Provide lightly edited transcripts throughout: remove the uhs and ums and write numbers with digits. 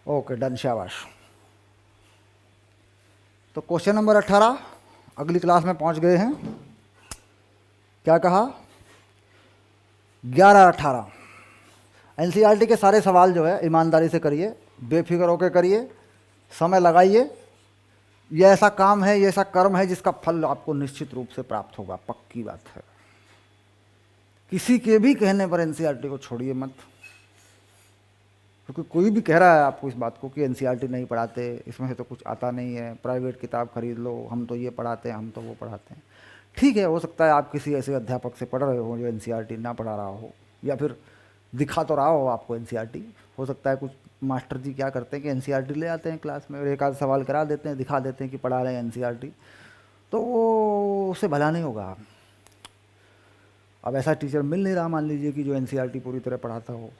Okay done, शाबाश। तो question number 18, अगली क्लास में पहुंच गए हैं। क्या कहा? 11-18 एनसीईआरटी के सारे सवाल जो है ईमानदारी से करिए, बेफिक्र होकर करिए, समय लगाइए। ये ऐसा काम है, ये ऐसा कर्म है जिसका फल आपको निश्चित रूप से प्राप्त होगा, पक्की बात है। किसी के भी कहने पर एनसीईआरटी को छोड़िए मत, क्योंकि कोई भी कह रहा है आपको इस बात को कि एनसीईआरटी नहीं पढ़ाते, इसमें से तो कुछ आता नहीं है, प्राइवेट किताब खरीद लो, हम तो ये पढ़ाते हैं, हम तो वो पढ़ाते हैं। ठीक है, हो सकता है आप किसी ऐसे अध्यापक से पढ़ रहे हो जो एनसीईआरटी ना पढ़ा रहा हो, या फिर दिखा तो रहा हो आपको एनसीईआरटी। हो सकता है कुछ मास्टर जी क्या करते हैं कि एनसीईआरटी ले आते हैं क्लास में और एक आध सवाल करा देते हैं, दिखा देते हैं कि पढ़ा रहे हैं एनसीईआरटी, तो वो उससे भला नहीं होगा। अब ऐसा टीचर मिल नहीं रहा, मान लीजिए कि जो एनसीईआरटी पूरी तरह पढ़ाता हो,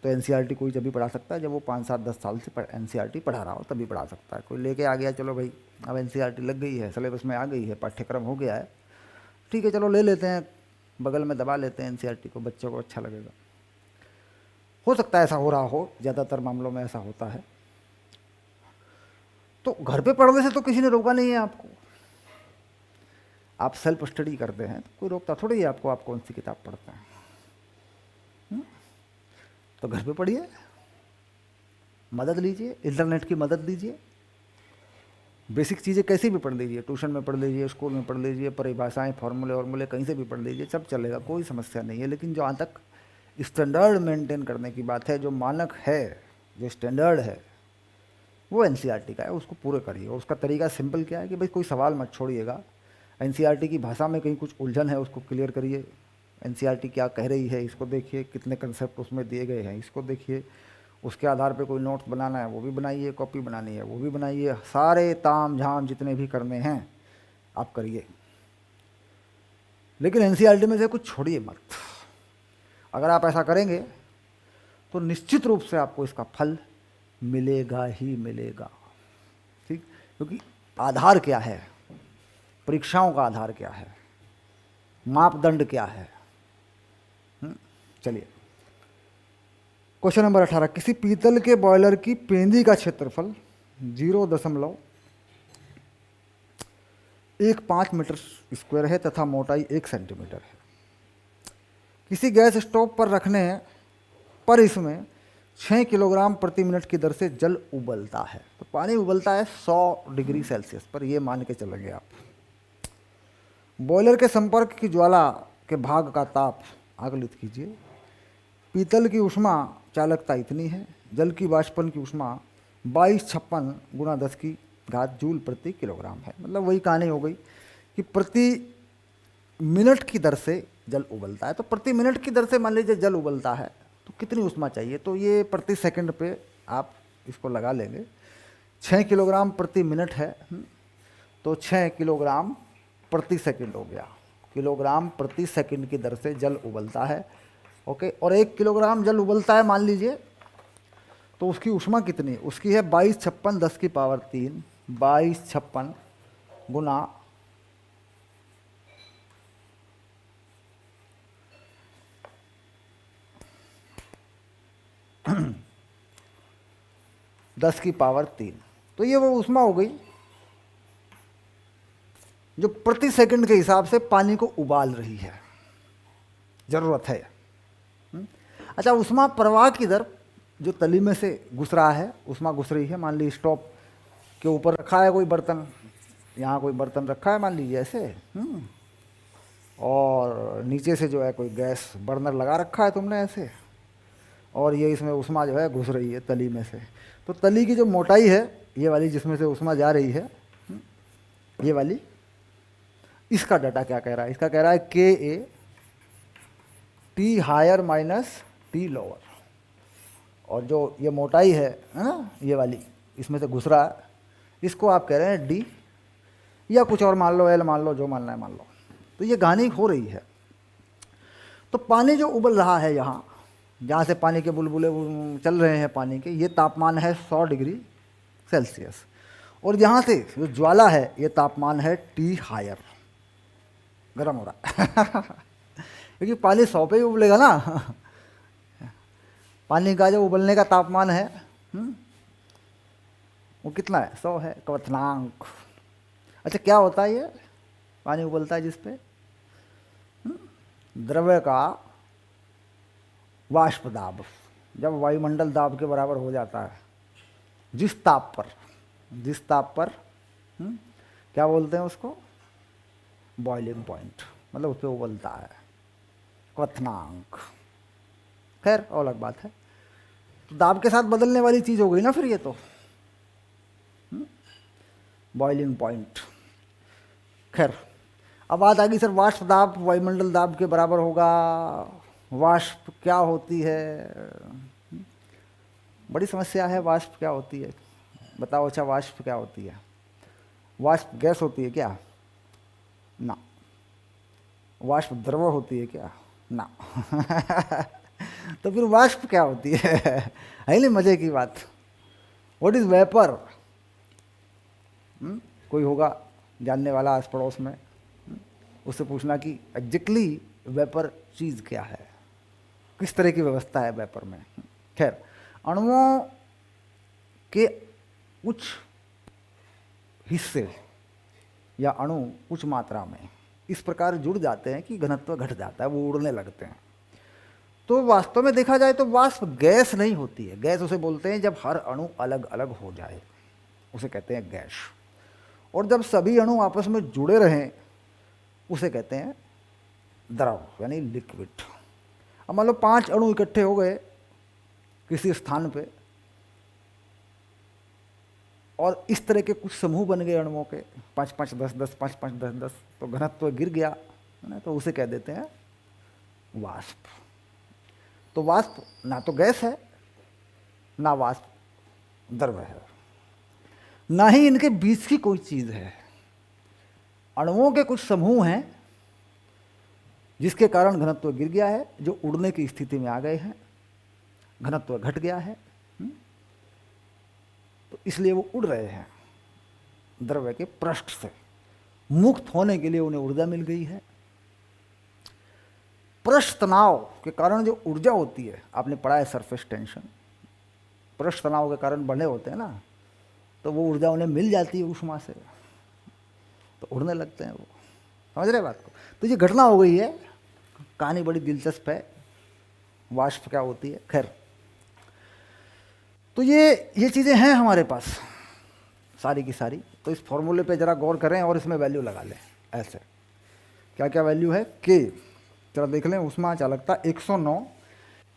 तो एनसीईआरटी कोई जब भी पढ़ा सकता है जब वो 5-7-10 साल से एनसीईआरटी पढ़ा रहा हो, तभी पढ़ा सकता है। कोई लेके आ गया, चलो भाई अब एनसीईआरटी लग गई है, सिलेबस में आ गई है, पाठ्यक्रम हो गया है, ठीक है चलो ले लेते हैं, बगल में दबा लेते हैं एनसीईआरटी को, बच्चों को अच्छा लगेगा। हो सकता है ऐसा हो रहा हो, ज़्यादातर मामलों में ऐसा होता है। तो घर पे पढ़ने से तो किसी ने रोका नहीं है आपको, आप सेल्फ स्टडी करते हैं तो कोई रोकता थोड़ी है आपको, आप कौन सी किताब पढ़ते हैं। तो घर पे पढ़िए, मदद लीजिए, इंटरनेट की मदद लीजिए, बेसिक चीज़ें कैसी भी पढ़ लीजिए, ट्यूशन में पढ़ लीजिए, स्कूल में पढ़ लीजिए, परिभाषाएं, फार्मूले वार्मूले कहीं से भी पढ़ लीजिए, सब चलेगा, कोई समस्या नहीं है। लेकिन जहाँ तक स्टैंडर्ड मेंटेन करने की बात है, जो मानक है, जो स्टैंडर्ड है, वो एनसीईआरटी का है, उसको पूरे करिए। उसका तरीका सिंपल क्या है कि भाई कोई सवाल मत छोड़िएगा, एनसीईआरटी की भाषा में कहीं कुछ उलझन है उसको क्लियर करिए, एनसीईआरटी क्या कह रही है इसको देखिए, कितने कंसेप्ट उसमें दिए गए हैं इसको देखिए, उसके आधार पे कोई नोट्स बनाना है वो भी बनाइए, कॉपी बनानी है वो भी बनाइए, सारे ताम झाम जितने भी करने हैं आप करिए, लेकिन एनसीईआरटी में से कुछ छोड़िए मत। अगर आप ऐसा करेंगे तो निश्चित रूप से आपको इसका फल मिलेगा ही मिलेगा, ठीक। क्योंकि आधार क्या है, परीक्षाओं का आधार क्या है, मापदंड क्या है। चलिए क्वेश्चन नंबर 18, किसी पीतल के बॉयलर की पेंदी का क्षेत्रफल 0.15 मीटर स्क्वायर है तथा मोटाई 1 सेंटीमीटर है। किसी गैस स्टोव पर रखने पर इसमें 6 किलोग्राम प्रति मिनट की दर से जल उबलता है। तो पानी उबलता है 100 डिग्री सेल्सियस पर, ये मान के चलेंगे आप। बॉयलर के संपर्क की ज्वाला के भाग का ताप आकलित कीजिए। पीतल की ऊष्मा चालकता इतनी है, जल की वाष्पन की ऊष्मा 2256 गुणा 10 की घात जूल प्रति किलोग्राम है। मतलब वही कहानी हो गई कि प्रति मिनट की दर से जल उबलता है। तो प्रति मिनट की दर से मान लीजिए जल उबलता है तो कितनी ऊष्मा चाहिए, तो ये प्रति सेकंड पे आप इसको लगा लेंगे। 6 किलोग्राम प्रति मिनट है, तो 6 किलोग्राम प्रति सेकंड हो गया, किलोग्राम प्रति सेकंड की दर से जल उबलता है। ओके, और 1 किलोग्राम जल उबलता है मान लीजिए, तो उसकी ऊष्मा कितनी, उसकी है 2256 10 की पावर 3, 2256 गुना 10 की पावर 3। तो ये वो ऊष्मा हो गई जो प्रति सेकंड के हिसाब से पानी को उबाल रही है, जरूरत है। अच्छा, ऊष्मा प्रवाह की दर जो तली में से घुस रहा है, ऊष्मा घुस रही है, मान लीजिए स्टोव के ऊपर रखा है कोई बर्तन, यहाँ कोई बर्तन रखा है मान लीजिए ऐसे, और नीचे से जो है कोई गैस बर्नर लगा रखा है तुमने ऐसे, और ये इसमें ऊष्मा जो है घुस रही है तली में से। तो तली की जो मोटाई है ये वाली जिसमें से ऊष्मा जा रही है, ये वाली, इसका डाटा क्या कह रहा है, इसका कह रहा है के a T higher minus T lower, और जो ये मोटाई है ना ये वाली इसमें से घुस रहा है, इसको आप कह रहे हैं डी, या कुछ और मान लो, एल मान लो, जो मानना है मान लो। तो ये कहानी हो रही है। तो पानी जो उबल रहा है यहाँ, जहाँ से पानी के बुलबुले चल रहे हैं पानी के, ये तापमान है 100 डिग्री सेल्सियस, और यहाँ से जो ज्वाला है ये तापमान है टी हायर, गर्म हो रहा है क्योंकि पानी 100 पे ही उबलेगा ना पानी का जो उबलने का तापमान है वो कितना है? 100 है, क्वथनांक। अच्छा, क्या होता है ये पानी उबलता है जिस पे? द्रव्य का वाष्प दाब, जब वायुमंडल दाब के बराबर हो जाता है, जिस ताप पर क्या बोलते हैं उसको? बॉइलिंग पॉइंट, मतलब उस पर उबलता है, क्वथनांक। खैर और अलग बात है। तो दाब के साथ बदलने वाली चीज़ हो गई ना फिर ये तो, बॉइलिंग पॉइंट। खैर अब बात आ गई सर, वाष्प दाब वायुमंडल दाब के बराबर होगा। वाष्प क्या होती है? बड़ी समस्या है, वाष्प क्या होती है बताओ। अच्छा, वाष्प क्या होती है? वाष्प गैस होती है क्या? ना। वाष्प द्रव होती है क्या? ना। तो फिर वाष्प क्या होती है नहीं मजे की बात। What is vapour? कोई होगा जानने वाला आस पड़ोस में, उससे पूछना कि एग्जैक्टली वेपर चीज़ क्या है, किस तरह की व्यवस्था है वेपर में। खैर, अणुओं के कुछ हिस्से या अणु कुछ मात्रा में इस प्रकार जुड़ जाते हैं कि घनत्व घट जाता है, वो उड़ने लगते हैं। तो वास्तव में देखा जाए तो वाष्प गैस नहीं होती है। गैस उसे बोलते हैं जब हर अणु अलग अलग हो जाए, उसे कहते हैं गैस। और जब सभी अणु आपस में जुड़े रहें उसे कहते हैं द्रव, यानी लिक्विड। अब मान लो 5 अणु इकट्ठे हो गए किसी स्थान पे, और इस तरह के कुछ समूह बन गए अणुओं के, 5 5 10 10, 5 5 10 10, तो घनत्व गिर गया है ना, तो उसे कह देते हैं वाष्प। तो वाष्प ना तो गैस है, ना वाष्प द्रव है, ना ही इनके बीच की कोई चीज है। अणुओं के कुछ समूह हैं जिसके कारण घनत्व गिर गया है, जो उड़ने की स्थिति में आ गए हैं, घनत्व घट गया है, तो इसलिए वो उड़ रहे हैं द्रव्य के पृष्ठ से। मुक्त होने के लिए उन्हें ऊर्जा मिल गई है। पृष्ठ तनाव के कारण जो ऊर्जा होती है, आपने पढ़ा है सरफेस टेंशन, पृष्ठ तनाव के कारण बने होते हैं ना, तो वो ऊर्जा उन्हें मिल जाती है ऊष्मा से, तो उड़ने लगते हैं वो। समझ रहे बात को? तो ये घटना हो गई है। कहानी बड़ी दिलचस्प है, वाष्प क्या होती है। खैर, तो ये चीज़ें हैं हमारे पास सारी की सारी। तो इस फॉर्मूले पे ज़रा गौर करें और इसमें वैल्यू लगा लें। ऐसे क्या क्या वैल्यू है? के जरा देख लें। ऊष्मा चालकता 109,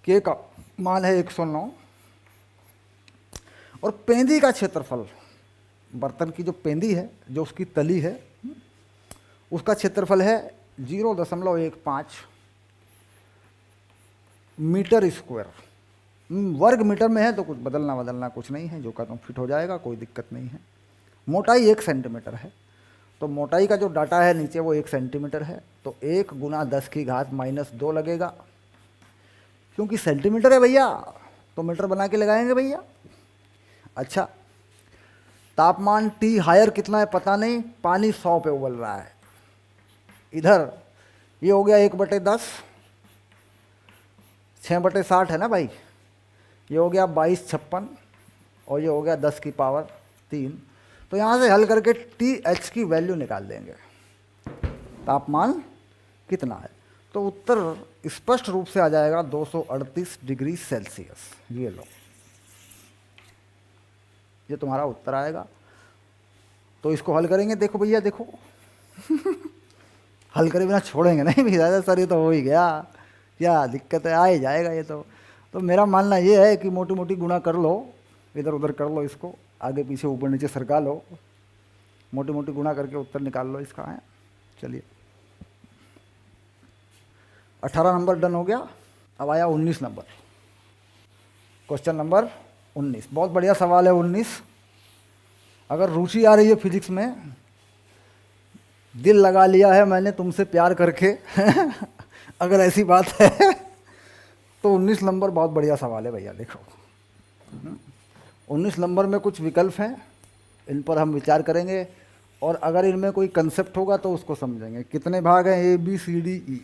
के का मान है 109, और पेंदी का क्षेत्रफल, बर्तन की जो पेंदी है, जो उसकी तली है, उसका क्षेत्रफल है 0.15 मीटर स्क्वायर। वर्ग मीटर में है तो कुछ बदलना कुछ नहीं है, जो का तुम फिट हो जाएगा, कोई दिक्कत नहीं है। मोटाई 1 सेंटीमीटर है, तो मोटाई का जो डाटा है नीचे वो 1 सेंटीमीटर है, तो 1 × 10⁻² लगेगा। क्योंकि सेंटीमीटर है भैया, तो मीटर बना के लगाएंगे भैया। अच्छा, तापमान T हायर कितना है पता नहीं, पानी 100 पे उबल रहा है। इधर ये हो गया 1/10, 6/60 है ना भाई, ये हो गया 2256, और ये हो गया 10⁻³ तो यहाँ से हल करके TH की वैल्यू निकाल देंगे, तापमान कितना है। तो उत्तर स्पष्ट रूप से आ जाएगा 238 डिग्री सेल्सियस। ये लो, ये तुम्हारा उत्तर आएगा। तो इसको हल करेंगे, देखो भैया देखो। हल करे बिना छोड़ेंगे नहीं भैया, सर ये तो हो ही गया, क्या दिक्कत है, आ ही जाएगा ये तो मेरा मानना ये है कि मोटी मोटी गुणा कर लो, इधर उधर कर लो, इसको आगे पीछे ऊपर नीचे सरका लो, मोटी मोटी गुणा करके उत्तर निकाल लो इसका है। चलिए, 18 नंबर डन हो गया। अब आया 19 नंबर, क्वेश्चन नंबर 19। बहुत बढ़िया सवाल है 19। अगर रुचि आ रही है फिजिक्स में, दिल लगा लिया है मैंने तुमसे प्यार करके, अगर ऐसी बात है तो 19 नंबर बहुत बढ़िया सवाल है भैया। देखो 19 नंबर में कुछ विकल्प हैं, इन पर हम विचार करेंगे, और अगर इनमें कोई कंसेप्ट होगा तो उसको समझेंगे। कितने भाग हैं? ABCDE,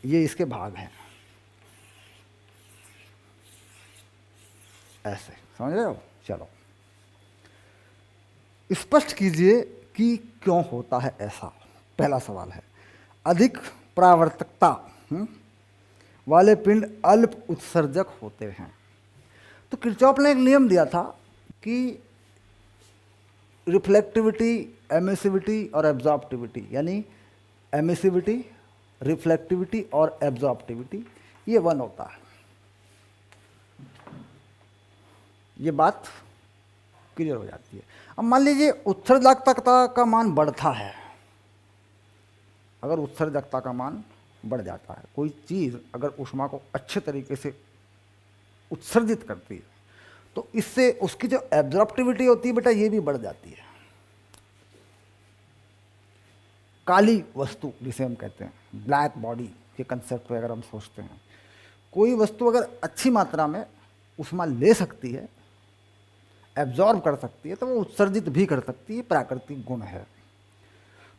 ये इसके भाग हैं। ऐसे, समझ रहे हो? चलो, स्पष्ट कीजिए कि क्यों होता है ऐसा। पहला सवाल है, अधिक परावर्तकता वाले पिंड अल्प उत्सर्जक होते हैं। तो किरचॉफ ने एक नियम दिया था कि रिफ्लेक्टिविटी, एमिसिविटी और एब्जॉर्प्टिविटी, यानी एमिसिविटी, रिफ्लेक्टिविटी और एब्जॉर्प्टिविटी, ये 1 होता है। ये बात क्लियर हो जाती है। अब मान लीजिए उत्सर्जकता का मान बढ़ता है। अगर उत्सर्जकता का मान बढ़ जाता है, कोई चीज़ अगर ऊष्मा को अच्छे तरीके से उत्सर्जित करती है, तो इससे उसकी जो एब्जॉर्प्टिविटी होती है बेटा, ये भी बढ़ जाती है। काली वस्तु जिसे हम कहते हैं, ब्लैक बॉडी के कंसेप्ट पे अगर हम सोचते हैं, कोई वस्तु अगर अच्छी मात्रा में ऊष्मा ले सकती है, एब्जॉर्ब कर सकती है, तो वो उत्सर्जित भी कर सकती है, प्राकृतिक गुण है।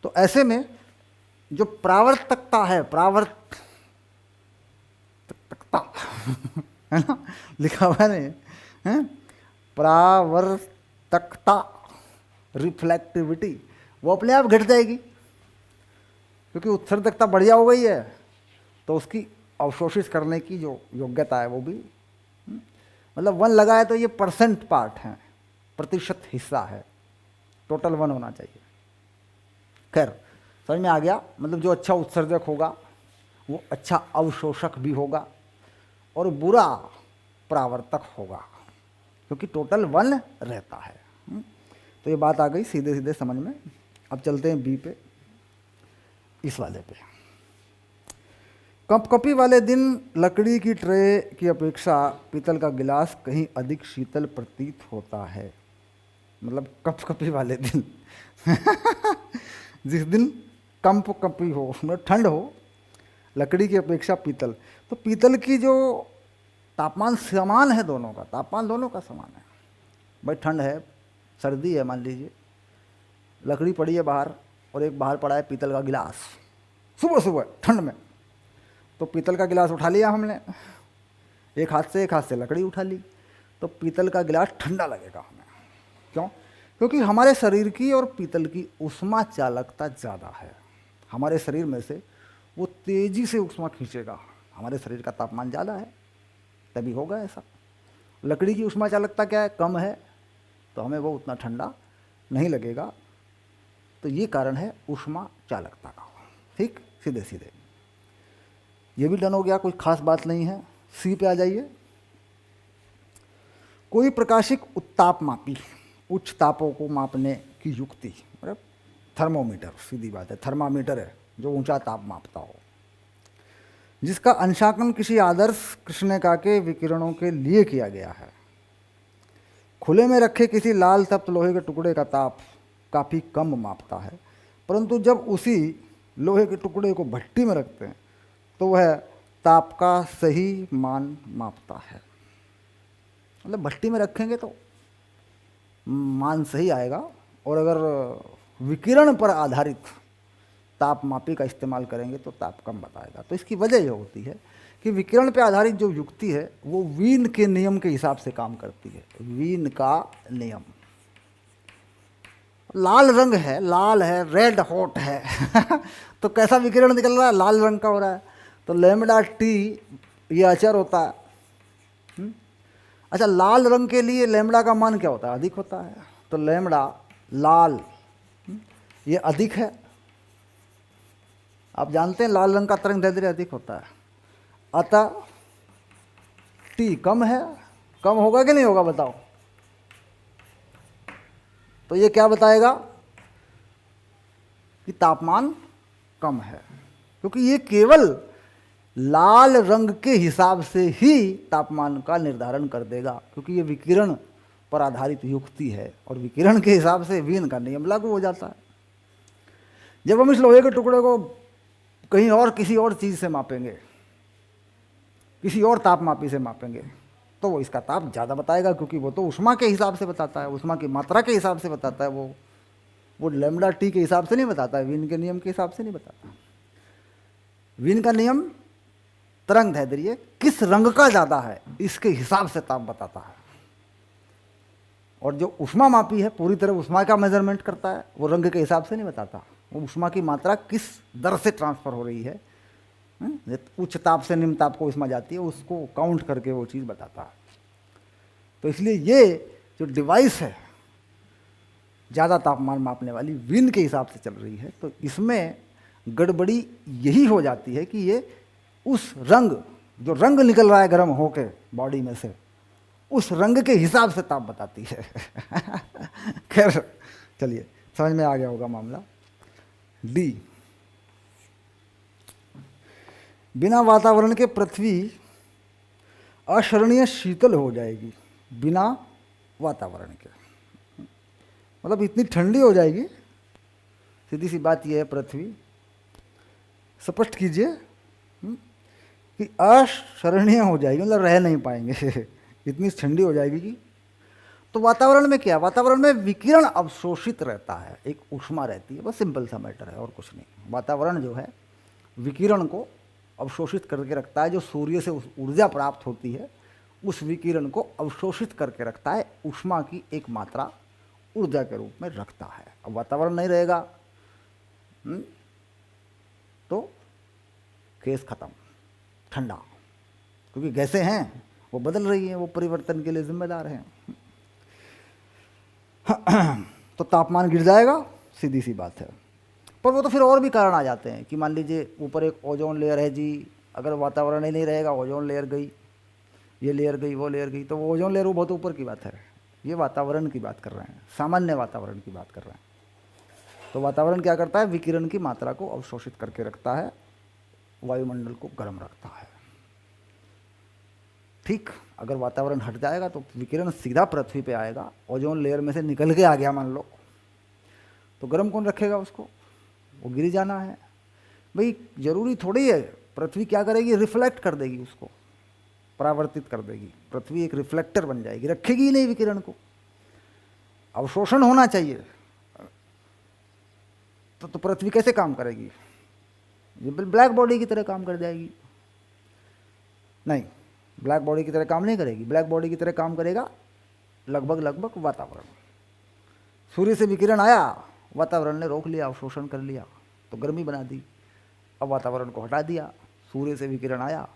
तो ऐसे में जो प्रावर्तकता है, प्रावर्तकता है ना, लिखा हुआ नहीं है, प्रावर्तकता, रिफ्लेक्टिविटी, वो अपने आप घट जाएगी, क्योंकि उत्सर्जकता बढ़िया हो गई है, तो उसकी अवशोषित करने की जो योग्यता है वो भी, मतलब 1 लगा है तो ये परसेंट पार्ट है, प्रतिशत हिस्सा है, टोटल 1 होना चाहिए। खैर, समझ में आ गया? मतलब जो अच्छा उत्सर्जक होगा वो अच्छा अवशोषक भी होगा और बुरा परावर्तक होगा, क्योंकि टोटल 1 रहता है। तो ये बात आ गई सीधे सीधे समझ में। अब चलते हैं बी पे, इस वाले पे। कंपकपी वाले दिन लकड़ी की ट्रे की अपेक्षा पीतल का गिलास कहीं अधिक शीतल प्रतीत होता है। मतलब कंपकपी वाले दिन जिस दिन कंपकपी हो, मतलब ठंड हो, लकड़ी की अपेक्षा पीतल, तो पीतल की जो तापमान समान है, दोनों का तापमान दोनों का समान है। भाई ठंड है, सर्दी है, मान लीजिए लकड़ी पड़ी है बाहर और एक बाहर पड़ा है पीतल का गिलास, सुबह सुबह ठंड में, तो पीतल का गिलास उठा लिया हमने, एक हाथ से लकड़ी उठा ली, तो पीतल का गिलास ठंडा लगेगा हमें। क्यों? क्योंकि हमारे शरीर की और पीतल की ऊष्मा चालकता ज़्यादा है। हमारे शरीर में से वो तेज़ी से ऊष्मा खींचेगा, हमारे शरीर का तापमान ज़्यादा है, तभी होगा ऐसा। लकड़ी की ऊष्मा चालकता क्या है? कम है, तो हमें वो उतना ठंडा नहीं लगेगा। तो ये कारण है ऊष्मा चालकता का। ठीक, सीधे सीधे ये भी डन हो गया, कोई खास बात नहीं है। सी पे आ जाइए। कोई प्रकाशिक उत्तापमापी उच्च तापों को मापने की युक्ति, मतलब थर्मोमीटर, सीधी बात है, थर्मामीटर है जो ऊंचा ताप मापता हो, जिसका अंशांकन किसी आदर्श कृष्णिका के विकिरणों के लिए किया गया है। खुले में रखे किसी लाल तप्त लोहे के टुकड़े का ताप काफ़ी कम मापता है, परंतु जब उसी लोहे के टुकड़े को भट्टी में रखते हैं तो वह ताप का सही मान मापता है। मतलब भट्टी में रखेंगे तो मान सही आएगा, और अगर विकिरण पर आधारित तापमापी का इस्तेमाल करेंगे तो ताप कम बताएगा। तो इसकी वजह यह होती है कि विकिरण पर आधारित जो युक्ति है वो वीन के नियम के हिसाब से काम करती है। वीन का नियम, लाल रंग है, लाल है, रेड हॉट है तो कैसा विकिरण निकल रहा है? लाल रंग का हो रहा है। तो लैम्डा टी ये अचर होता है। अच्छा, लाल रंग के लिए लैम्डा का मान क्या होता है? अधिक होता है। तो लैम्डा लाल ये अधिक है। आप जानते हैं लाल रंग का तरंगदैर्ध्य अधिक होता है, अतः टी कम है। कम होगा कि नहीं होगा बताओ? तो ये क्या बताएगा कि तापमान कम है, क्योंकि ये केवल लाल रंग के हिसाब से ही तापमान का निर्धारण कर देगा, क्योंकि ये विकिरण पर आधारित युक्ति है और विकिरण के हिसाब से वीन का नियम लागू हो जाता है। जब हम इस लोहे के टुकड़े को कहीं और किसी और चीज़ से मापेंगे, किसी और तापमापी से मापेंगे, तो वो इसका ताप ज़्यादा बताएगा, क्योंकि वो तो ऊष्मा के हिसाब से बताता है, ऊष्मा की मात्रा के हिसाब से बताता है। वो लैम्डा टी के हिसाब से नहीं बताता है, वीन के नियम के हिसाब से नहीं बताता। वीन का नियम तरंगदैर्ध्य किस रंग का ज़्यादा है इसके हिसाब से ताप बताता है। और जो ऊष्मा मापी है पूरी तरह ऊष्मा का मेजरमेंट करता है, वो रंग के हिसाब से नहीं बताता, वो ऊष्मा की मात्रा किस दर से ट्रांसफ़र हो रही है, उच्च ताप से निम्न ताप को ऊष्मा जाती है, उसको काउंट करके वो चीज़ बताता है। तो इसलिए ये जो डिवाइस है ज़्यादा तापमान मापने वाली विन के हिसाब से चल रही है, तो इसमें गड़बड़ी यही हो जाती है कि ये उस रंग, जो रंग निकल रहा है गर्म होके बॉडी में से, उस रंग के हिसाब से ताप बताती है। खैर चलिए, समझ में आ गया होगा मामला। डी, बिना वातावरण के पृथ्वी अशरणीय शीतल हो जाएगी। बिना वातावरण के मतलब इतनी ठंडी हो जाएगी, सीधी सी बात यह है, पृथ्वी स्पष्ट कीजिए कि अशरणीय हो जाएगी, मतलब रह नहीं पाएंगे। इतनी ठंडी हो जाएगी कि, तो वातावरण में क्या, वातावरण में विकिरण अवशोषित रहता है, एक ऊष्मा रहती है, बस सिंपल सा मैटर है और कुछ नहीं। वातावरण जो है विकिरण को अवशोषित करके रखता है, जो सूर्य से ऊर्जा प्राप्त होती है उस विकिरण को अवशोषित करके रखता है, ऊष्मा की एक मात्रा ऊर्जा के रूप में रखता है। अब वातावरण नहीं रहेगा तो केस खत्म, ठंडा, क्योंकि गैसें हैं वो बदल रही हैं, वो परिवर्तन के लिए जिम्मेदार हैं। तो तापमान गिर जाएगा, सीधी सी बात है। पर वो तो फिर और भी कारण आ जाते हैं कि मान लीजिए ऊपर एक ओजोन लेयर है जी, अगर वातावरण ही नहीं रहेगा, ओजोन लेयर गई, ये लेयर गई, वो लेयर गई, तो वो ओजोन लेयर वो बहुत ऊपर की बात है, ये वातावरण की बात कर रहे हैं, सामान्य वातावरण की बात कर रहे हैं। तो वातावरण क्या करता है, विकिरण की मात्रा को अवशोषित करके रखता है, वायुमंडल को गर्म रखता है। ठीक, अगर वातावरण हट जाएगा तो विकिरण सीधा पृथ्वी पे आएगा, ओजोन लेयर में से निकल के आ गया मान लो, तो गर्म कौन रखेगा उसको, वो गिर जाना है। भाई जरूरी थोड़ी है, पृथ्वी क्या करेगी, रिफ्लेक्ट कर देगी, उसको परावर्तित कर देगी, पृथ्वी एक रिफ्लेक्टर बन जाएगी, रखेगी ही नहीं विकिरण को। अवशोषण होना चाहिए, तो पृथ्वी कैसे काम करेगी, ये ब्लैक बॉडी की तरह काम कर जाएगी। नहीं, ब्लैक बॉडी की तरह काम नहीं करेगी, ब्लैक बॉडी की तरह काम करेगा लगभग वातावरण। सूर्य से विकिरण आया, वातावरण ने रोक लिया, अवशोषण कर लिया, तो गर्मी बना दी। अब वातावरण को हटा दिया, सूर्य से विकिरण आया,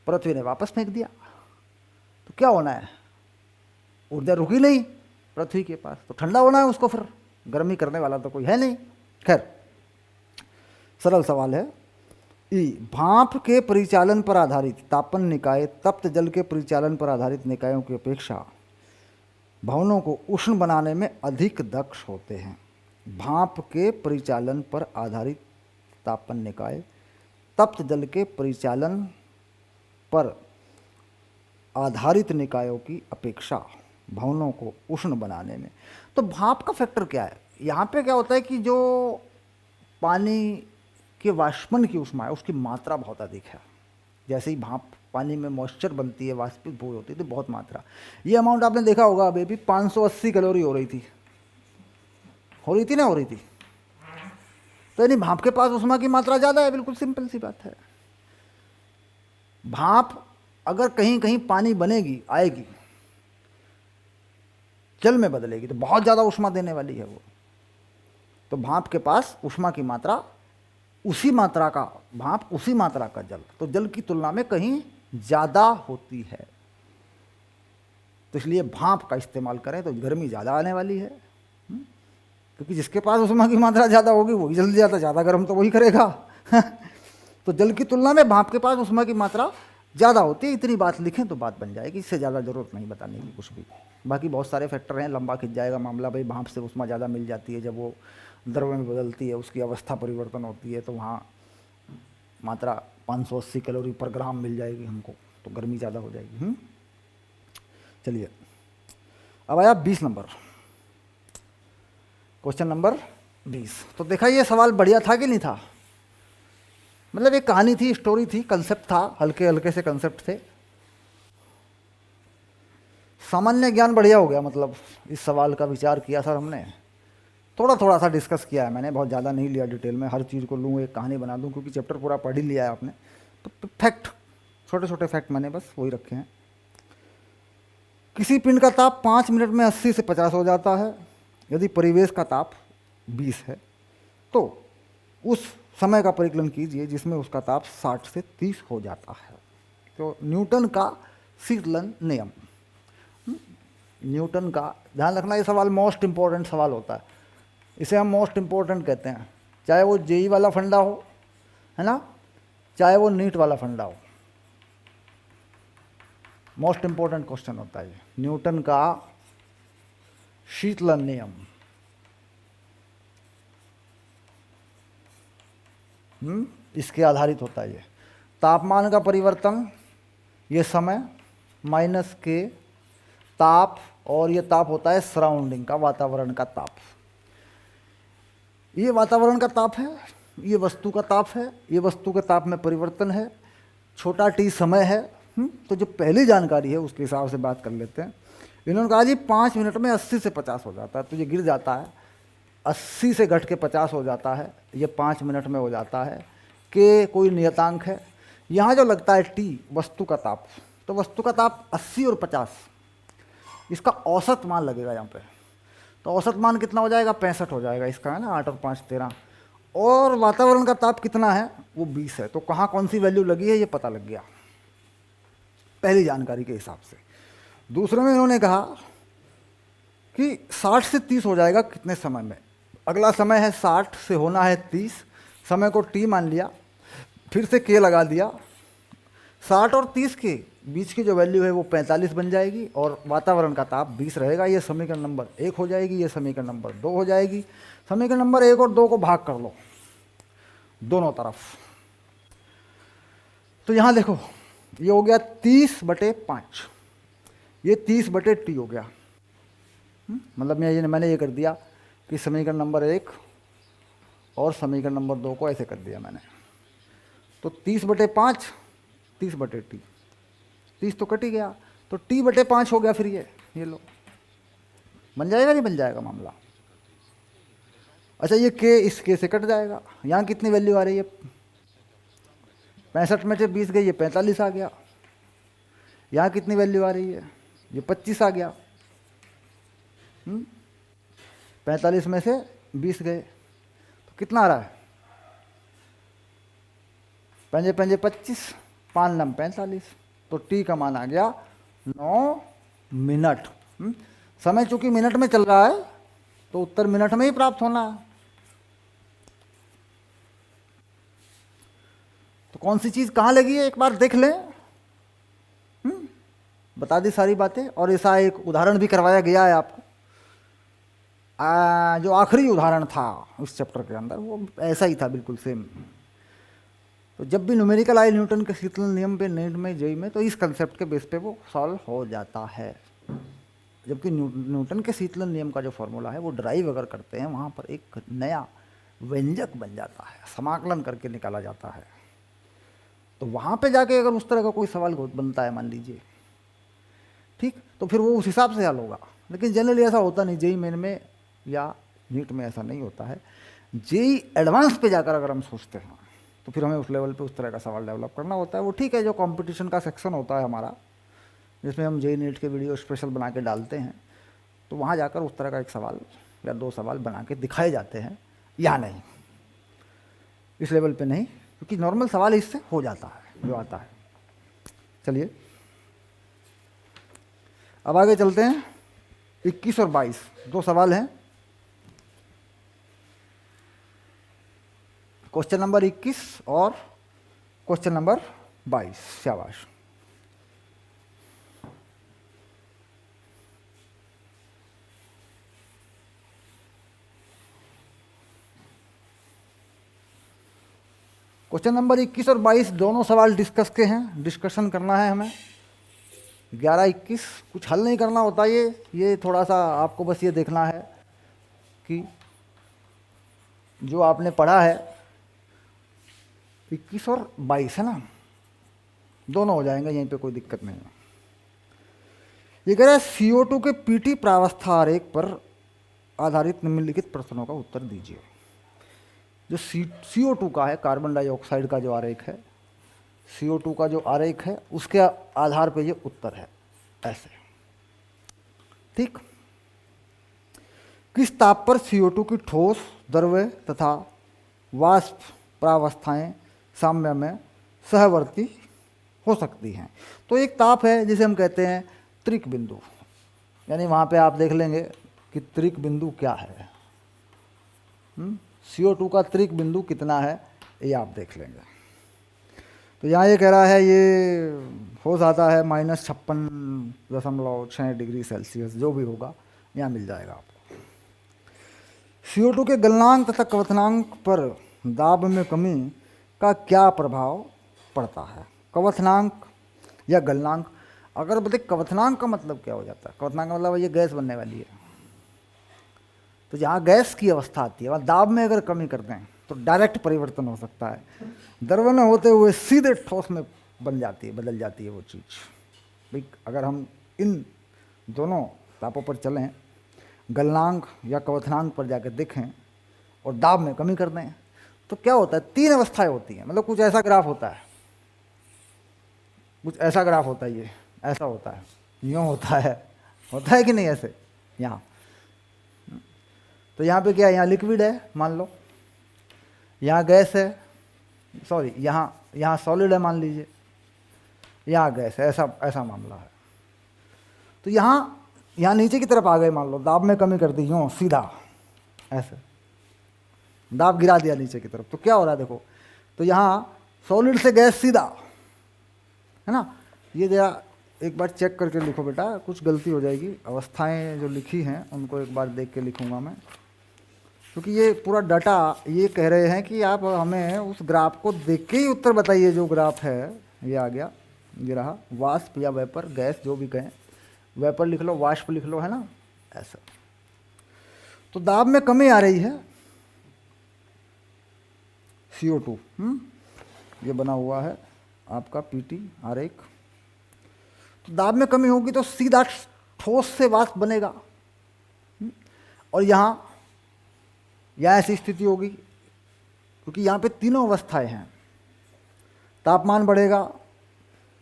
पृथ्वी ने वापस फेंक दिया, तो क्या होना है, ऊर्जा रुकी नहीं पृथ्वी के पास, तो ठंडा होना है उसको, फिर गर्मी करने वाला तो कोई है नहीं। खैर सरल सवाल है। ई, भाप के परिचालन पर आधारित तापन निकाय तप्त जल के परिचालन पर आधारित निकायों की अपेक्षा भवनों को उष्ण बनाने में अधिक दक्ष होते हैं। भाप के परिचालन पर आधारित तापन निकाय तप्त जल के परिचालन पर आधारित निकायों की अपेक्षा भवनों को उष्ण बनाने में, तो भाप का फैक्टर क्या है, यहाँ पे क्या होता है कि जो पानी के वाष्पन की ऊष्मा है उसकी मात्रा बहुत अधिक है। जैसे ही भाप, पानी में मॉइस्चर बनती है, वाष्पित भूल होती है, तो बहुत मात्रा, ये अमाउंट आपने देखा होगा, अभी भी 580 कैलोरी हो रही थी ना, हो रही थी। तो यानी भाप के पास ऊष्मा की मात्रा ज़्यादा है, बिल्कुल सिंपल सी बात है। भाप अगर कहीं कहीं पानी बनेगी, आएगी, जल में बदलेगी, तो बहुत ज़्यादा ऊष्मा देने वाली है वो। तो भाप के पास ऊष्मा की मात्रा उसी मात्रा का भाप, उसी मात्रा का जल, तो जल की तुलना में कहीं ज़्यादा होती है। तो इसलिए भाप का इस्तेमाल करें तो गर्मी ज़्यादा आने वाली है, क्योंकि जिसके पास ऊष्मा की मात्रा ज़्यादा होगी वही जल्दी ज़्यादा गर्म तो वही करेगा। तो जल की तुलना में भाप के पास ऊष्मा की मात्रा ज़्यादा होती है, इतनी बात लिखें तो बात बन जाएगी, इससे ज़्यादा ज़रूरत नहीं बताने की कुछ भी। बाकी बहुत सारे फैक्टर हैं, लंबा खिंच जाएगा मामला। भाई भाप से ऊष्मा ज़्यादा मिल जाती है, जब वो द्रव्य में बदलती है, उसकी अवस्था परिवर्तन होती है, तो वहाँ मात्रा 580 कैलोरी पर ग्राम मिल जाएगी हमको, तो गर्मी ज़्यादा हो जाएगी। चलिए अब आया 20 नंबर, क्वेश्चन नंबर 20। तो देखा ये सवाल बढ़िया था कि नहीं था, मतलब एक कहानी थी, स्टोरी थी, कंसेप्ट था, हल्के हल्के से कंसेप्ट थे, सामान्य ज्ञान बढ़िया हो गया। मतलब इस सवाल का विचार किया सर हमने, थोड़ा सा डिस्कस किया है मैंने, बहुत ज़्यादा नहीं लिया डिटेल में, हर चीज़ को लूँ एक कहानी बना दूँ, क्योंकि चैप्टर पूरा पढ़ ही लिया है आपने, तो फैक्ट, छोटे छोटे फैक्ट मैंने बस वही रखे हैं। किसी पिंड का ताप 5 मिनट में 80 से 50 हो जाता है। यदि परिवेश का ताप 20 है तो उस समय का परिकलन कीजिए जिसमें उसका ताप 60 से 30 हो जाता है। तो न्यूटन का शीतलन नियम, न्यूटन का, ध्यान रखना ये सवाल मोस्ट इम्पोर्टेंट सवाल होता है, इसे हम मोस्ट इम्पोर्टेंट कहते हैं, चाहे वो जेई वाला फंडा हो, है ना, चाहे वो नीट वाला फंडा हो, मोस्ट इम्पोर्टेंट क्वेश्चन होता है ये। न्यूटन का शीतलन नियम, इसके आधारित होता है ये। तापमान का परिवर्तन, ये समय माइनस के ताप, और ये ताप होता है सराउंडिंग का, वातावरण का ताप। ये वातावरण का ताप है, ये वस्तु का ताप है, ये वस्तु के ताप में परिवर्तन है, छोटा टी समय है। तो जो पहली जानकारी है उसके हिसाब से बात कर लेते हैं। इन्होंने कहा जी 5 मिनट में 80 से 50 हो जाता है, तो ये गिर जाता है, 80 से घट के 50 हो जाता है, ये 5 मिनट में हो जाता है। के कोई नियतांक है, यहाँ जो लगता है टी वस्तु का ताप, तो वस्तु का ताप 80 और 50, इसका औसत मान लगेगा यहाँ पे। तो औसत मान कितना हो जाएगा, 65 हो जाएगा इसका, है ना, 8 और 5 13। और वातावरण का ताप कितना है, वो 20 है। तो कहाँ कौन सी वैल्यू लगी है ये पता लग गया पहली जानकारी के हिसाब से। दूसरे में इन्होंने कहा कि 60 से 30 हो जाएगा कितने समय में। अगला समय है 60 से होना है 30, समय को टी मान लिया, फिर से के लगा दिया, 60 और 30 के बीच की जो वैल्यू है वो 45 बन जाएगी, और वातावरण का ताप 20 रहेगा। ये समीकरण नंबर 1 हो जाएगी, ये समीकरण नंबर 2 हो जाएगी। समीकरण नंबर 1 और 2 को भाग कर लो दोनों तरफ। तो यहाँ देखो ये हो गया 30/5, ये 30/T हो गया। मतलब मैंने ये कर दिया कि समीकरण नंबर 1 और समीकरण नंबर 2 को ऐसे कर दिया मैंने। तो 30/5, 30/T, 30 तो कट ही गया, तो T/5 हो गया। फिर ये लो, बन जाएगा नहीं बन जाएगा मामला। अच्छा ये के इस के से कट जाएगा, यहाँ कितनी वैल्यू आ रही है, 65 में से 20 गई, ये 45 आ गया। यहाँ कितनी वैल्यू आ रही है, ये 25 आ गया। 45 में से 20 गए तो कितना आ रहा है, 5 5 25, 5 9 45। तो टी का मान आ गया 9 मिनट। समय चूंकि मिनट में चल रहा है तो उत्तर मिनट में ही प्राप्त होना है। तो कौन सी चीज़ कहाँ लगी है एक बार देख लें। बता दी सारी बातें, और ऐसा एक उदाहरण भी करवाया गया है आपको। जो आखिरी उदाहरण था उस चैप्टर के अंदर वो ऐसा ही था, बिल्कुल सेम। तो जब भी न्यूमेरिकल आए न्यूटन के शीतलन नियम पे नीट में जेई में, तो इस कंसेप्ट के बेस पे वो सॉल्व हो जाता है। जबकि न्यूटन के शीतलन नियम का जो फॉर्मूला है वो ड्राइव अगर करते हैं वहाँ पर एक नया व्यंजक बन जाता है, समाकलन करके निकाला जाता है। तो वहाँ पे जाके अगर उस तरह का कोई सवाल बनता है मान लीजिए, ठीक, तो फिर वो उस हिसाब से हल होगा। लेकिन जनरली ऐसा होता नहीं, जेई मेन में या नीट में ऐसा नहीं होता है। जेई एडवांस पे जाकर अगर हम सोचते हैं तो फिर हमें उस लेवल पे उस तरह का सवाल डेवलप करना होता है। वो ठीक है, जो कंपटीशन का सेक्शन होता है हमारा, जिसमें हम जेई नीट के वीडियो स्पेशल बना के डालते हैं, तो वहाँ जाकर उस तरह का एक सवाल या 2 सवाल बना के दिखाए जाते हैं, या नहीं, इस लेवल पे नहीं, क्योंकि नॉर्मल सवाल इससे हो जाता है जो आता है। चलिए अब आगे चलते हैं। 21 और 22 2 सवाल हैं। क्वेश्चन नंबर 21 और क्वेश्चन नंबर 22। शाबाश। क्वेश्चन नंबर 21 और 22 दोनों सवाल डिस्कस के हैं, डिस्कशन करना है हमें। 11-21 कुछ हल नहीं करना होता, ये थोड़ा सा आपको बस ये देखना है कि जो आपने पढ़ा है 21 और 22 है ना, दोनों हो जाएंगे, यहीं पे कोई दिक्कत नहीं है। ये कह रहा है CO2 के पीटी प्रावस्था आरेख पर आधारित निम्नलिखित प्रश्नों का उत्तर दीजिए। जो CO2 का है, कार्बन डाइऑक्साइड का जो आरेख है, CO2 का जो आरेख है उसके आधार पे ये उत्तर है ऐसे। ठीक। किस ताप पर CO2 की ठोस, द्रव्य तथा वाष्प प्रावस्थाएं साम्य में सहवर्ती हो सकती हैं। तो एक ताप है जिसे हम कहते हैं त्रिक बिंदु, यानी वहाँ पे आप देख लेंगे कि त्रिक बिंदु क्या है। CO2 का त्रिक बिंदु कितना है ये आप देख लेंगे। तो यहाँ ये कह रहा है ये हो जाता है -56.6 डिग्री सेल्सियस, जो भी होगा यहाँ मिल जाएगा आपको। CO2 के गलनांक तथा क्वथनांक पर दाब में कमी का क्या प्रभाव पड़ता है? क्वथनांक या गलनांक, अगर बताए क्वथनांक का मतलब क्या हो जाता है? क्वथनांक का मतलब ये गैस बनने वाली है, तो जहाँ गैस की अवस्था आती है वहाँ दाब में अगर कमी कर दें तो डायरेक्ट परिवर्तन हो सकता है, द्रव्य में होते हुए सीधे ठोस में बन जाती है, बदल जाती है वो चीज़। भाई अगर हम इन दोनों तापों पर चलें, गलनांक या क्वथनांक पर जाकर देखें और दाब में कमी कर दें तो क्या होता है? 3 अवस्थाएं होती हैं। मतलब कुछ ऐसा ग्राफ होता है, कुछ ऐसा ग्राफ होता है, ये ऐसा होता है, यूँ होता है कि नहीं ऐसे यहाँ। तो यहाँ पे क्या है? यहाँ लिक्विड है मान लो, यहाँ गैस है, सॉरी यहाँ सॉलिड है मान लीजिए, यहाँ गैस है, ऐसा मामला है। तो यहाँ नीचे की तरफ आ गए मान लो, दाब में कमी कर दी यूँ सीधा ऐसे, दाब गिरा दिया नीचे की तरफ, तो क्या हो रहा है देखो। तो यहाँ सॉलिड से गैस सीधा है ना। ये जरा एक बार चेक करके लिखो बेटा, कुछ गलती हो जाएगी। अवस्थाएं जो लिखी हैं उनको एक बार देख के लिखूंगा मैं, क्योंकि ये पूरा डाटा ये कह रहे हैं कि आप हमें उस ग्राफ को देख के ही उत्तर बताइए। जो ग्राफ है ये आ गया, ये रहा, वाष्प या वेपर, गैस जो भी कहें, वेपर लिख लो, वाष्प लिख लो, है ना, ऐसा। तो दाब में कमी आ रही है, CO2 ये बना हुआ है आपका PT आरेख। तो दाब में कमी होगी तो सीधा ठोस से वाष्प बनेगा, और यहाँ ऐसी स्थिति होगी, क्योंकि यहाँ पे तीनों अवस्थाएं हैं। तापमान बढ़ेगा,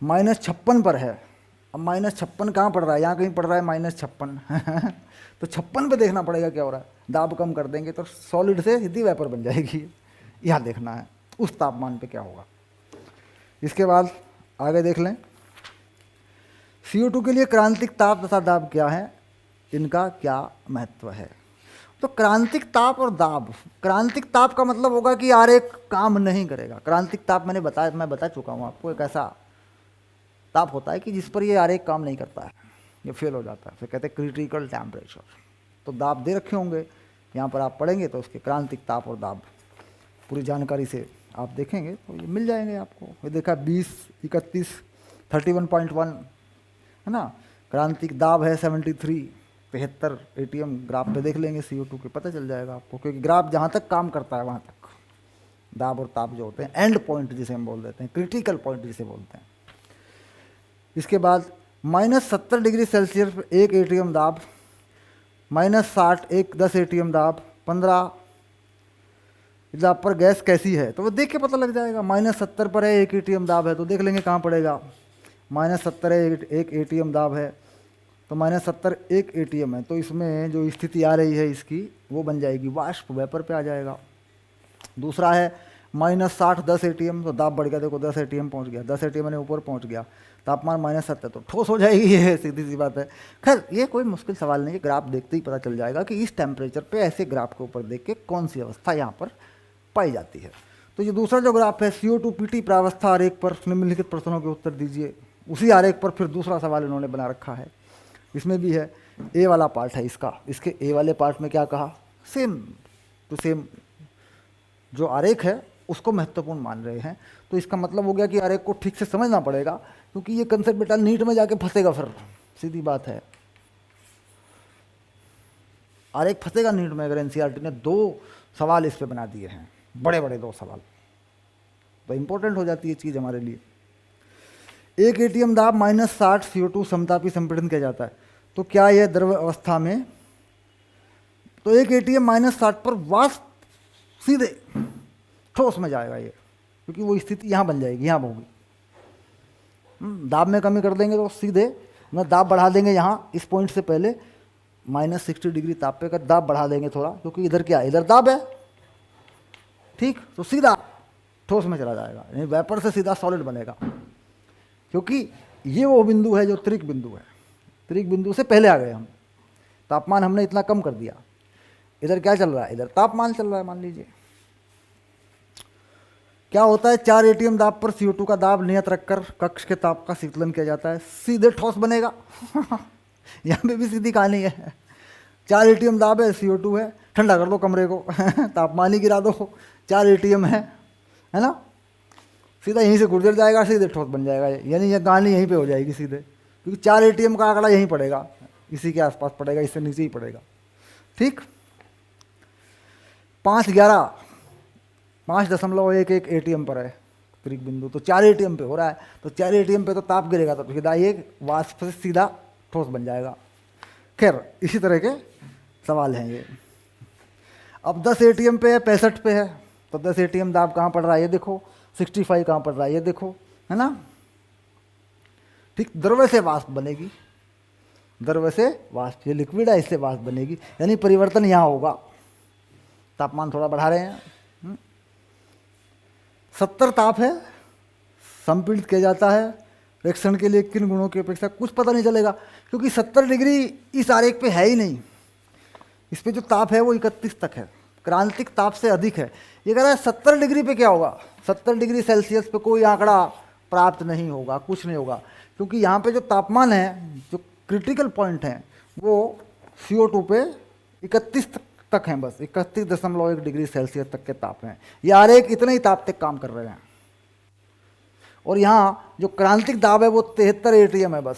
-56 पर है। अब -56 कहाँ पड़ रहा है? यहाँ कहीं पड़ रहा है -56 तो 56 पे देखना पड़ेगा क्या हो रहा है। दाब कम कर देंगे तो सॉलिड से सीधी वेपर बन जाएगी, यहाँ देखना है उस तापमान पे क्या होगा। इसके बाद आगे देख लें, CO2 के लिए क्रांतिक ताप तथा दाब क्या है, इनका क्या महत्व है? तो क्रांतिक ताप और दाब, क्रांतिक ताप का मतलब होगा कि आरेख काम नहीं करेगा। क्रांतिक ताप मैं बता चुका हूँ आपको, एक ऐसा ताप होता है कि जिस पर ये आरेख काम नहीं करता है, ये फेल हो जाता है, फिर कहते हैं क्रिटिकल टेम्परेचर। तो दाब दे रखे होंगे यहाँ पर, आप पढ़ेंगे तो उसके क्रांतिक ताप और दाब पूरी जानकारी से आप देखेंगे तो ये मिल जाएंगे आपको। ये देखा 20, 31, 31.1 है ना। क्रांतिक दाब है 73, 73 ATM ग्राफ पे देख लेंगे CO2 के, पता चल जाएगा आपको, क्योंकि ग्राफ जहाँ तक काम करता है वहाँ तक दाब और ताप जो होते हैं, एंड पॉइंट जिसे हम बोल देते हैं, क्रिटिकल पॉइंट जिसे बोलते हैं। इसके बाद -70 डिग्री सेल्सियस पर 1 ATM दाब, -60 10 ATM दाब, 15 दाब पर गैस कैसी है, तो वो देख के पता लग जाएगा। -70 पर है 1 ATM दाब है, तो देख लेंगे कहाँ पड़ेगा। -70 है 1 ATM दाब है, तो -70 1 ATM है, तो इसमें जो स्थिति आ रही है इसकी वो बन जाएगी वाष्प, वेपर पे आ जाएगा। दूसरा है -60 10 ATM, तो दाब बढ़ गया, देखो 10 ATM पहुंच गया, 10 ATM ने ऊपर पहुंच गया, तापमान -70, तो ठोस हो जाएगी, ये सीधी सी बात है। खैर ये कोई मुश्किल सवाल नहीं है, ग्राफ देखते ही पता चल जाएगा कि इस टेम्परेचर पे ऐसे ग्राफ के ऊपर देख के कौन सी अवस्था यहाँ पर पाई जाती है। तो ये दूसरा जो ग्राफ है CO2 PT प्रावस्था आरेख पर निम्नलिखित प्रश्नों के उत्तर दीजिए। उसी आरेख पर फिर दूसरा सवाल इन्होंने बना रखा है, इसमें भी है ए वाला पार्ट है इसका, इसके ए वाले पार्ट में क्या कहा, सेम टू सेम जो आरेख है उसको महत्वपूर्ण मान रहे हैं। तो इसका मतलब हो गया कि आरेख को ठीक से समझना पड़ेगा, क्योंकि ये कंसेप्ट बेटा नीट में जाके फंसेगा, फिर सीधी बात है, आरेख फंसेगा नीट में। अगर NCERT ने 2 सवाल इस पे बना दिए हैं, बड़े बड़े 2 सवाल, तो इंपॉर्टेंट हो जाती है चीज़ हमारे लिए। 1 ATM दाब -60 CO2 समतापी संपीड़न किया जाता है, तो क्या यह द्रव अवस्था में, तो 1 ATM -60 पर वाष्प सीधे ठोस में जाएगा ये, क्योंकि वो स्थिति यहाँ बन जाएगी, यहाँ होगी। दाब में कमी कर देंगे तो सीधे ना, दाब बढ़ा देंगे यहाँ इस पॉइंट से पहले -60 डिग्री ताप पे अगर दाब बढ़ा देंगे थोड़ा, क्योंकि इधर क्या है, इधर दाब है, ठीक, तो सीधा ठोस में चला जाएगा, यानी वेपर से सीधा सॉलिड बनेगा। क्योंकि ये वो बिंदु है जो त्रिक बिंदु है, त्रिक बिंदु से पहले आ गए हम, तापमान हमने इतना कम कर दिया। इधर क्या चल रहा है, इधर तापमान चल रहा है। मान लीजिए क्या होता है, 4 एटीएम दाब पर CO2 का दाब नियत रखकर कक्ष के ताप का शीतलन किया जाता है, सीधे ठोस बनेगा। यहाँ पे भी सीधी कहानी है, 4 एटीएम दाब है, CO2 है, ठंडा कर दो कमरे को, तापमान ही गिरा दो, 4 एटीएम है ना, सीधा यहीं से गुजर जाएगा, सीधे ठोस बन जाएगा। यानी यह कहानी यहीं पे हो जाएगी सीधे, क्योंकि 4 एटीएम का आंकड़ा यहीं पड़ेगा, इसी के आसपास पड़ेगा, इससे नीचे ही पड़ेगा, ठीक। 5.11 एटीएम पर है त्रिक बिंदु, तो 4 एटीएम पे हो रहा है, तो 4 एटीएम पे तो ताप गिरेगा, तो सीधा ये वाष्प से सीधा ठोस बन जाएगा। खैर इसी तरह के सवाल हैं ये। अब 10 एटीएम पे है, 65 पे है, तो 10 एटीएम दाब कहाँ पड़ रहा है ये देखो, 65 कहाँ पड़ रहा है ये देखो, है ना, ठीक। द्रव्य से वाष्प बनेगी, द्रव्य से वाष्प, ये लिक्विड है, इससे वाष्प बनेगी, यानी परिवर्तन यहाँ होगा, तापमान थोड़ा बढ़ा रहे हैं। 70 ताप है, संपीड़ित किया जाता है, रिएक्शन के लिए किन गुणों की अपेक्षा कुछ पता नहीं चलेगा, क्योंकि 70 डिग्री इस आरेख पे है ही नहीं, इस पे जो ताप है वो 31 तक है, क्रांतिक ताप से अधिक है। ये कह रहा है 70 डिग्री पे क्या होगा, 70 डिग्री सेल्सियस पे कोई आंकड़ा प्राप्त नहीं होगा, कुछ नहीं होगा, क्योंकि यहाँ पे जो तापमान है, जो क्रिटिकल पॉइंट है, वो CO2 पे 31 तक हैं, बस 31.1 डिग्री सेल्सियस तक के ताप हैं। ये आरेख इतने ही ताप तक काम कर रहे हैं, और यहाँ जो क्रांतिक दाब है वो 73 एटीएम है बस।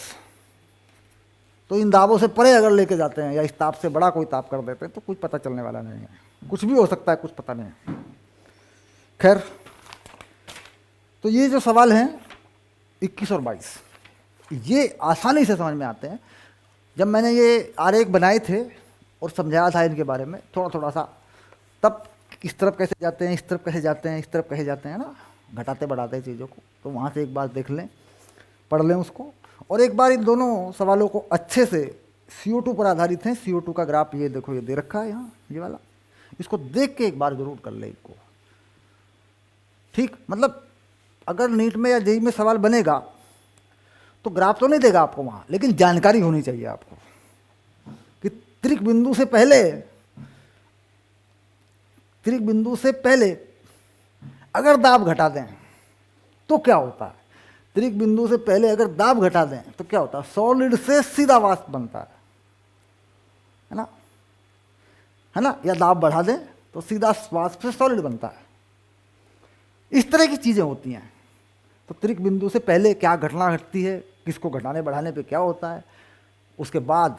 तो इन दाबों से परे अगर लेके जाते हैं या इस ताप से बड़ा कोई ताप कर देते हैं तो कुछ पता चलने वाला नहीं है, कुछ भी हो सकता है, कुछ पता नहीं है। खैर, तो ये जो सवाल हैं 21 और 22 ये आसानी से समझ में आते हैं। जब मैंने ये आरेख बनाए थे और समझाया था इनके बारे में थोड़ा थोड़ा सा, तब इस तरफ कैसे जाते हैं, इस तरफ कैसे जाते हैं, इस तरफ कैसे जाते हैं ना, घटाते बढ़ाते हैं चीज़ों को, तो वहाँ से एक बार देख लें, पढ़ लें उसको, और एक बार इन दोनों सवालों को अच्छे से, CO2 पर आधारित हैं, CO2 का ग्राफ ये देखो, ये दे रखा है यहाँ, ये वाला, इसको देख के एक बार जरूर कर ले इसको, ठीक। मतलब अगर नीट में या जेईई में सवाल बनेगा तो ग्राफ तो नहीं देगा आपको वहाँ, लेकिन जानकारी होनी चाहिए आपको कि त्रिक बिंदु से पहले अगर दाब घटा दें तो क्या होता है, त्रिक बिंदु से पहले अगर दाब घटा दें तो क्या होता है, सॉलिड से सीधा वाष्प बनता है ना, या दाब बढ़ा दें तो सीधा वाष्प से सॉलिड बनता है। इस तरह की चीज़ें होती हैं। तो त्रिक बिंदु से पहले क्या घटना घटती है, किसको घटाने बढ़ाने पे क्या होता है, उसके बाद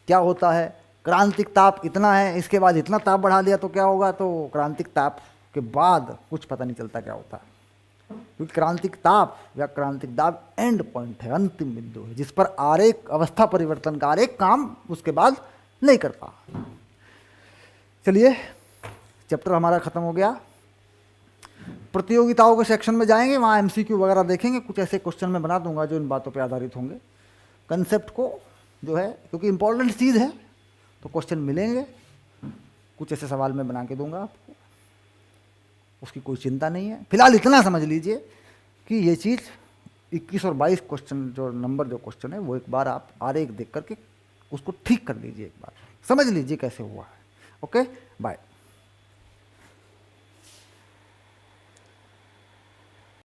क्या होता है, क्रांतिक ताप इतना है, इसके बाद इतना ताप बढ़ा दिया तो क्या होगा, तो क्रांतिक ताप के बाद कुछ पता नहीं चलता क्या होता है, क्योंकि क्रांतिक ताप या क्रांतिक दाब एंड पॉइंट है, अंतिम बिंदु है, जिस पर आरेख अवस्था परिवर्तन का आरेख काम उसके बाद नहीं करता। चलिए, चैप्टर हमारा खत्म हो गया। प्रतियोगिताओं के सेक्शन में जाएंगे, वहाँ MCQ वगैरह देखेंगे, कुछ ऐसे क्वेश्चन मैं बना दूंगा जो इन बातों पे आधारित होंगे। कंसेप्ट को जो है, क्योंकि इंपॉर्टेंट चीज़ है तो क्वेश्चन मिलेंगे, कुछ ऐसे सवाल मैं बना के दूंगा आपको, उसकी कोई चिंता नहीं है। फिलहाल इतना समझ लीजिए कि ये चीज़ 21 और 22 क्वेश्चन जो नंबर जो क्वेश्चन है वो एक बार आप आरेख देख करके उसको ठीक कर लीजिए, एक बार समझ लीजिए कैसे हुआ है। Okay, bye.